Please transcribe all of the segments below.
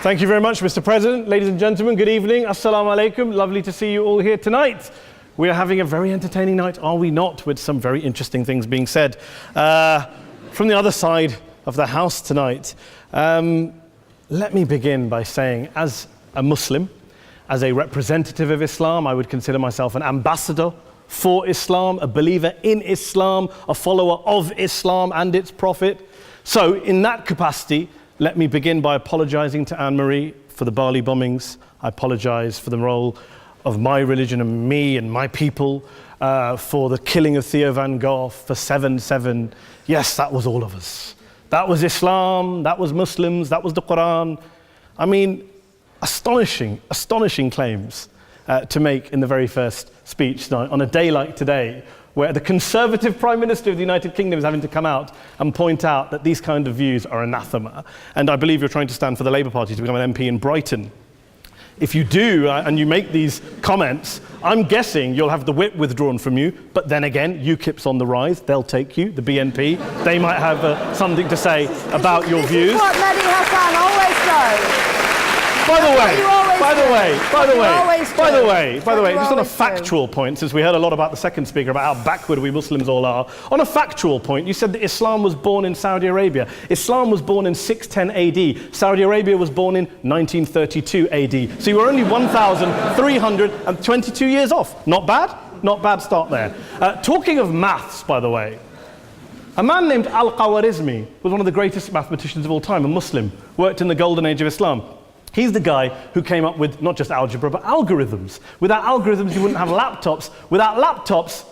Thank you very much, Mr. President. Ladies and gentlemen, good evening. Assalamu alaikum. Lovely to see you all here tonight. We are having a very entertaining night, are we not, with some very interesting things being said from the other side of the house tonight. Let me begin by saying, as a Muslim, as a representative of Islam, I would consider myself an ambassador for Islam, a believer in Islam, a follower of Islam and its prophet. So in that capacity, let me begin by apologizing to Anne-Marie for the Bali bombings. I apologize for the role of my religion and me and my people, for the killing of Theo van Gogh, for 7/7. Yes, that was all of us. That was Islam, that was Muslims, that was the Quran. I mean, astonishing claims to make in the very first speech tonight, on a day like today, where the Conservative Prime Minister of the United Kingdom is having to come out and point out that these kind of views are anathema. And I believe you're trying to stand for the Labour Party to become an MP in Brighton. If you do, and you make these comments, I'm guessing you'll have the whip withdrawn from you, but then again, UKIP's on the rise, they'll take you, the BNP, they might have something to say about your views. This is what Mehdi Hassan always does. By the way, just on a factual point, since we heard a lot about the second speaker, about how backward we Muslims all are, on a factual point, you said that Islam was born in Saudi Arabia. Islam was born in 610 AD. Saudi Arabia was born in 1932 AD. So you were only 1,322 years off. Not bad? Not bad start there. Talking of maths, by the way, a man named Al-Khawarizmi was one of the greatest mathematicians of all time, a Muslim, worked in the golden age of Islam. He's the guy who came up with not just algebra, but algorithms. Without algorithms, you wouldn't have laptops. Without laptops,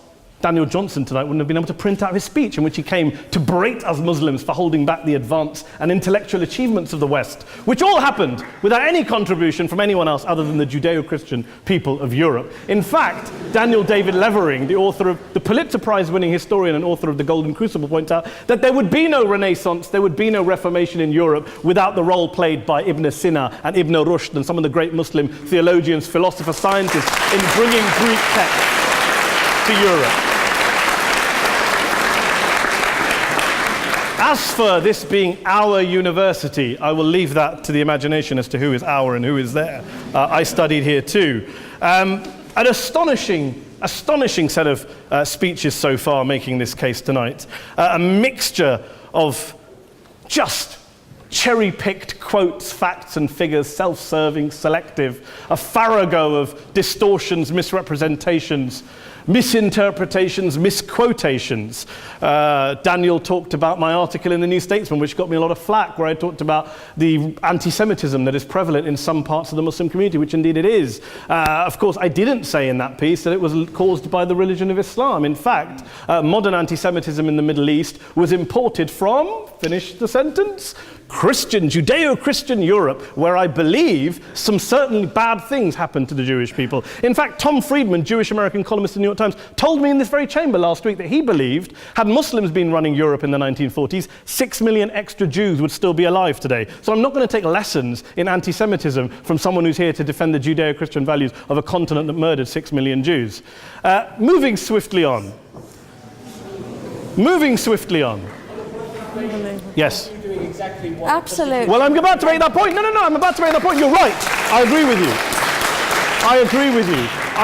Daniel Johnson tonight wouldn't have been able to print out his speech in which he came to berate us Muslims for holding back the advance and intellectual achievements of the West, which all happened without any contribution from anyone else other than the Judeo-Christian people of Europe. In fact, Daniel David Levering, the author of the Pulitzer Prize-winning historian and author of The Golden Crucible, points out that there would be no Renaissance, there would be no Reformation in Europe without the role played by Ibn Sina and Ibn Rushd and some of the great Muslim theologians, philosophers, scientists in bringing Greek texts to Europe. As for this being our university, I will leave that to the imagination as to who is our and who is there. I studied here too. An astonishing set of speeches so far making this case tonight. A mixture of just cherry-picked quotes, facts and figures, self-serving, selective, a farrago of distortions, misrepresentations, misinterpretations, misquotations. Daniel talked about my article in the New Statesman, which got me a lot of flack, where I talked about the anti-Semitism that is prevalent in some parts of the Muslim community, which indeed it is. Of course, I didn't say in that piece that it was caused by the religion of Islam. In fact, modern anti-Semitism in the Middle East was imported from, finish the sentence, Judeo-Christian Europe, where I believe some certainly bad things happened to the Jewish people. In fact, Tom Friedman, Jewish-American columnist in the New York Times, told me in this very chamber last week that he believed, had Muslims been running Europe in the 1940s, 6 million extra Jews would still be alive today. So I'm not going to take lessons in anti-Semitism from someone who's here to defend the Judeo-Christian values of a continent that murdered 6 million Jews. Moving swiftly on. Yes. Absolutely. Well, I'm about to make that point. No, I'm about to make that point. You're right. I agree with you. I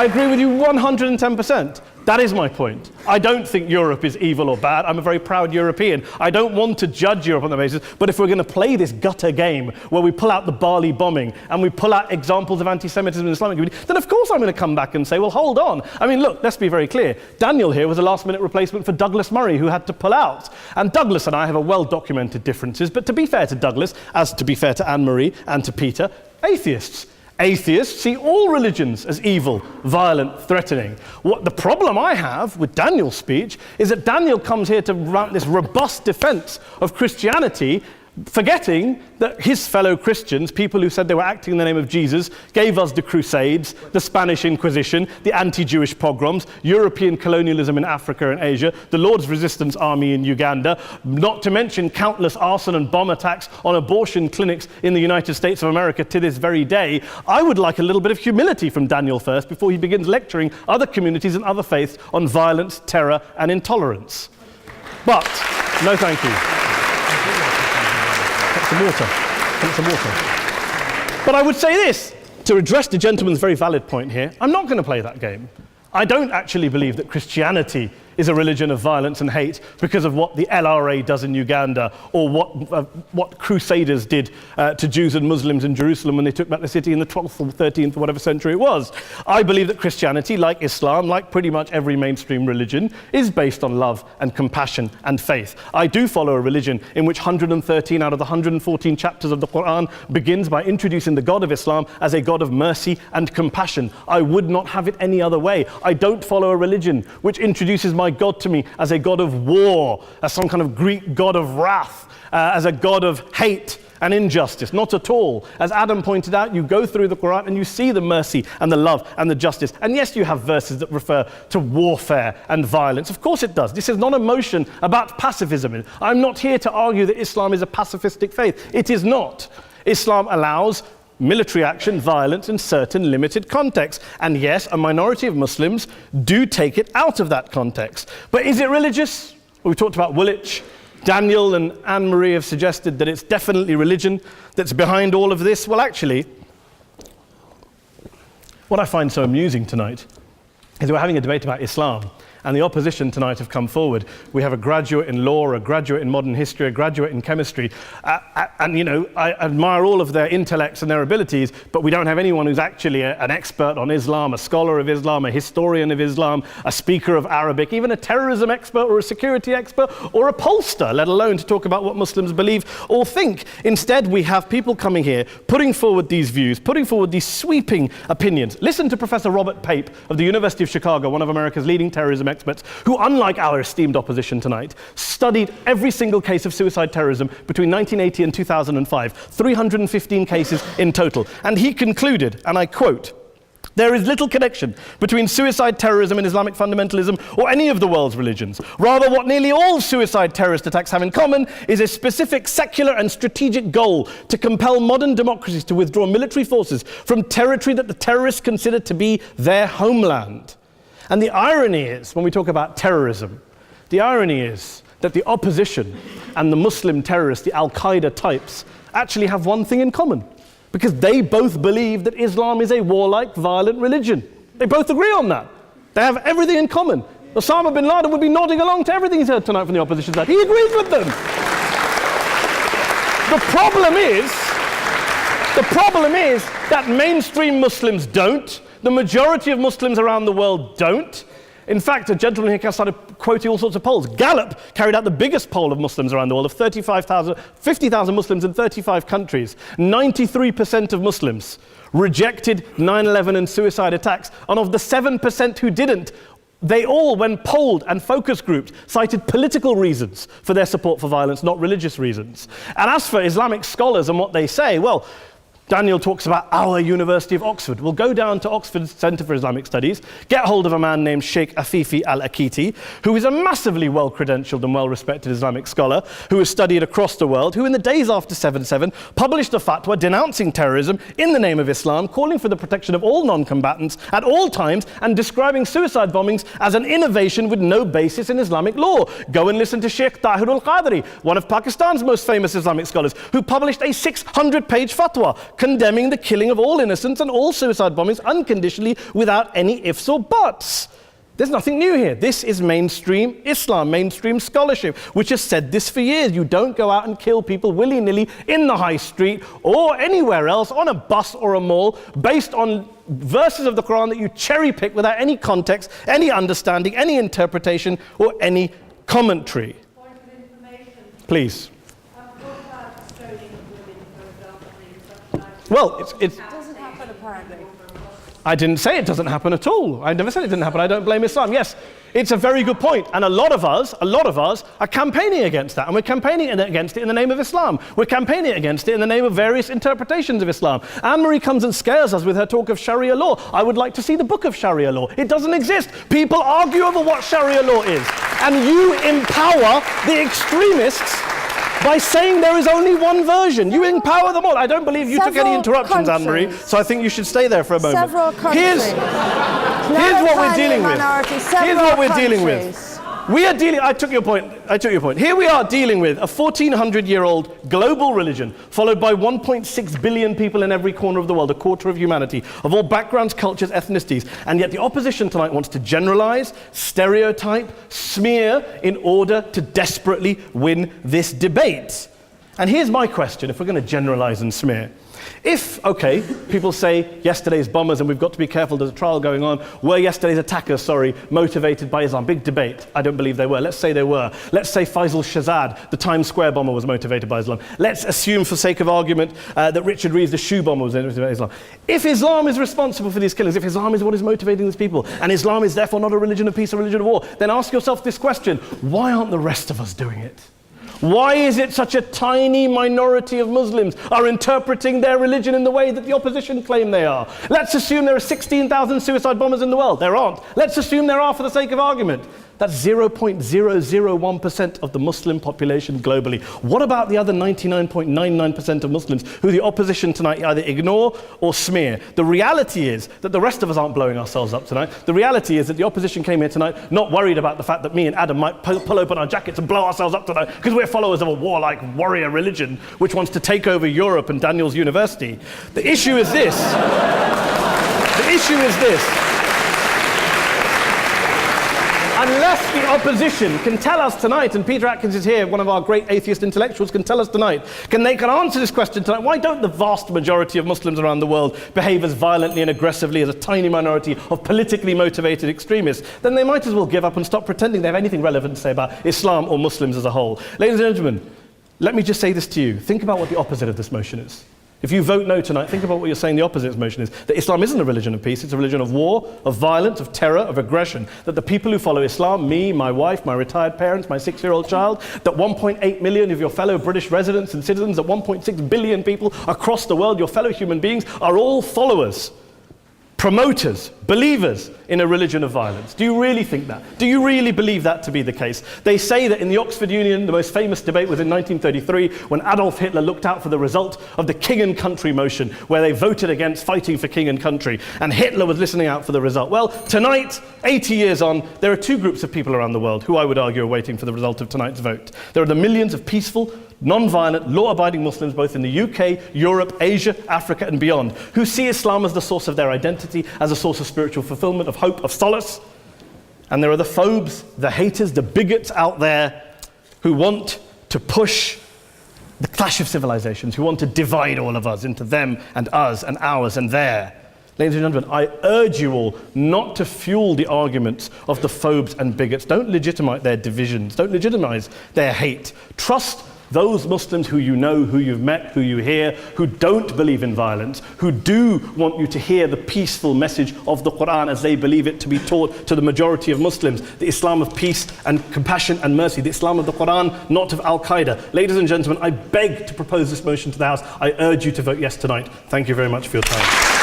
agree with you 110%. That is my point. I don't think Europe is evil or bad. I'm a very proud European. I don't want to judge Europe on that basis, but if we're going to play this gutter game where we pull out the Bali bombing and we pull out examples of anti-Semitism in the Islamic community, then of course I'm going to come back and say, well, hold on. I mean, look, let's be very clear. Daniel here was a last-minute replacement for Douglas Murray, who had to pull out. And Douglas and I have a well-documented differences, but to be fair to Douglas, as to be fair to Anne-Marie and to Peter, atheists. Atheists see all religions as evil, violent, threatening. What the problem I have with Daniel's speech is that Daniel comes here to run this robust defense of Christianity, forgetting that his fellow Christians, people who said they were acting in the name of Jesus, gave us the Crusades, the Spanish Inquisition, the anti-Jewish pogroms, European colonialism in Africa and Asia, the Lord's Resistance Army in Uganda, not to mention countless arson and bomb attacks on abortion clinics in the United States of America to this very day. I would like a little bit of humility from Daniel first before he begins lecturing other communities and other faiths on violence, terror, and intolerance. But, no thank you. Some water. But I would say this, to address the gentleman's very valid point here, I'm not going to play that game. I don't actually believe that Christianity is a religion of violence and hate because of what the LRA does in Uganda or what Crusaders did to Jews and Muslims in Jerusalem when they took back the city in the 12th or 13th or whatever century it was. I believe that Christianity, like Islam, like pretty much every mainstream religion, is based on love and compassion and faith. I do follow a religion in which 113 out of the 114 chapters of the Quran begins by introducing the God of Islam as a God of mercy and compassion. I would not have it any other way. I don't follow a religion which introduces my God to me as a God of war, as some kind of Greek God of wrath, as a God of hate and injustice. Not at all. As Adam pointed out, you go through the Quran and you see the mercy and the love and the justice. And yes, you have verses that refer to warfare and violence. Of course it does. This is not a motion about pacifism. I'm not here to argue that Islam is a pacifistic faith. It is not. Islam allows military action, violence in certain limited contexts. And yes, a minority of Muslims do take it out of that context. But is it religious? Well, we talked about Woolwich. Daniel and Anne-Marie have suggested that it's definitely religion that's behind all of this. Well, actually, what I find so amusing tonight is we're having a debate about Islam. And the opposition tonight have come forward. We have a graduate in law, a graduate in modern history, a graduate in chemistry. And, you know, I admire all of their intellects and their abilities, but we don't have anyone who's actually an expert on Islam, a scholar of Islam, a historian of Islam, a speaker of Arabic, even a terrorism expert or a security expert or a pollster, let alone to talk about what Muslims believe or think. Instead, we have people coming here, putting forward these views, putting forward these sweeping opinions. Listen to Professor Robert Pape of the University of Chicago, one of America's leading terrorism experts, who, unlike our esteemed opposition tonight, studied every single case of suicide terrorism between 1980 and 2005, 315 cases in total. And he concluded, and I quote, "There is little connection between suicide terrorism and Islamic fundamentalism or any of the world's religions. Rather, what nearly all suicide terrorist attacks have in common is a specific secular and strategic goal to compel modern democracies to withdraw military forces from territory that the terrorists consider to be their homeland." And the irony is, when we talk about terrorism, the irony is that the opposition and the Muslim terrorists, the Al-Qaeda types, actually have one thing in common, because they both believe that Islam is a warlike, violent religion. They both agree on that. They have everything in common. Osama bin Laden would be nodding along to everything he's heard tonight from the opposition side. He agrees with them. The problem is that mainstream Muslims don't. The majority of Muslims around the world don't. In fact, a gentleman here started quoting all sorts of polls. Gallup carried out the biggest poll of Muslims around the world, of 50,000 Muslims in 35 countries. 93% of Muslims rejected 9/11 and suicide attacks. And of the 7% who didn't, they all, when polled and focus grouped, cited political reasons for their support for violence, not religious reasons. And as for Islamic scholars and what they say, well, Daniel talks about our University of Oxford. We'll go down to Oxford Centre for Islamic Studies, get hold of a man named Sheikh Afifi al-Akiti, who is a massively well-credentialed and well-respected Islamic scholar who has studied across the world, who in the days after 7/7 published a fatwa denouncing terrorism in the name of Islam, calling for the protection of all non-combatants at all times, and describing suicide bombings as an innovation with no basis in Islamic law. Go and listen to Sheikh Tahir al-Qadri, one of Pakistan's most famous Islamic scholars, who published a 600-page fatwa condemning the killing of all innocents and all suicide bombings unconditionally without any ifs or buts. There's nothing new here. This is mainstream Islam, mainstream scholarship, which has said this for years. You don't go out and kill people willy-nilly in the high street or anywhere else, on a bus or a mall, based on verses of the Quran that you cherry-pick without any context, any understanding, any interpretation, or any commentary. Point of information. Please. Well, It doesn't happen, apparently. I didn't say it doesn't happen at all. I never said it didn't happen. I don't blame Islam. Yes, it's a very good point. And a lot of us are campaigning against that. And we're campaigning against it in the name of Islam. We're campaigning against it in the name of various interpretations of Islam. Anne-Marie comes and scares us with her talk of Sharia law. I would like to see the book of Sharia law. It doesn't exist. People argue over what Sharia law is. And you empower the extremists by saying there is only one version. You empower them all. I don't believe you took any interruptions, Anne-Marie, so I think you should stay there for a moment. Several countries. Here's what we're dealing with. Minority, Here's what we're dealing with. I took your point. Here we are dealing with a 1400-year-old global religion followed by 1.6 billion people in every corner of the world, a quarter of humanity, of all backgrounds, cultures, ethnicities. And yet the opposition tonight wants to generalize, stereotype, smear in order to desperately win this debate. And here's my question, if we're going to generalize and smear. If, okay, people say yesterday's bombers, and we've got to be careful, there's a trial going on, were yesterday's attackers, motivated by Islam? Big debate. I don't believe they were. Let's say they were. Let's say Faisal Shahzad, the Times Square bomber, was motivated by Islam. Let's assume, for sake of argument, that Richard Reeves, the shoe bomber, was motivated by Islam. If Islam is responsible for these killings, if Islam is what is motivating these people, and Islam is therefore not a religion of peace, a religion of war, then ask yourself this question: why aren't the rest of us doing it? Why is it such a tiny minority of Muslims are interpreting their religion in the way that the opposition claim they are? Let's assume there are 16,000 suicide bombers in the world. There aren't. Let's assume there are for the sake of argument. That's 0.001% of the Muslim population globally. What about the other 99.99% of Muslims who the opposition tonight either ignore or smear? The reality is that the rest of us aren't blowing ourselves up tonight. The reality is that the opposition came here tonight not worried about the fact that me and Adam might pull open our jackets and blow ourselves up tonight because we're followers of a warlike warrior religion which wants to take over Europe and Daniel's university. The issue is this. Unless the opposition can tell us tonight, and Peter Atkins is here, one of our great atheist intellectuals, can tell us tonight, they can answer this question tonight: why don't the vast majority of Muslims around the world behave as violently and aggressively as a tiny minority of politically motivated extremists? Then they might as well give up and stop pretending they have anything relevant to say about Islam or Muslims as a whole. Ladies and gentlemen, let me just say this to you. Think about what the opposite of this motion is. If you vote no tonight, think about what you're saying the opposite of this motion is. That Islam isn't a religion of peace, it's a religion of war, of violence, of terror, of aggression. That the people who follow Islam, me, my wife, my retired parents, my 6-year-old child, that 1.8 million of your fellow British residents and citizens, that 1.6 billion people across the world, your fellow human beings, are all followers, promoters, believers in a religion of violence. Do you really think that? Do you really believe that to be the case? They say that in the Oxford Union, the most famous debate was in 1933 when Adolf Hitler looked out for the result of the King and Country motion, where they voted against fighting for King and Country, and Hitler was listening out for the result. Well, tonight, 80 years on, there are two groups of people around the world who I would argue are waiting for the result of tonight's vote. There are the millions of peaceful, non-violent, law-abiding Muslims both in the UK, Europe, Asia, Africa and beyond, who see Islam as the source of their identity, as a source of spiritual fulfillment, of hope, of solace. And there are the phobes, the haters, the bigots out there who want to push the clash of civilizations, who want to divide all of us into them and us and ours and their. Ladies and gentlemen, I urge you all not to fuel the arguments of the phobes and bigots. Don't legitimize their divisions. Don't legitimize their hate. Trust those Muslims who you know, who you've met, who you hear, who don't believe in violence, who do want you to hear the peaceful message of the Quran as they believe it to be taught to the majority of Muslims, the Islam of peace and compassion and mercy, the Islam of the Quran, not of Al-Qaeda. Ladies and gentlemen, I beg to propose this motion to the House. I urge you to vote yes tonight. Thank you very much for your time.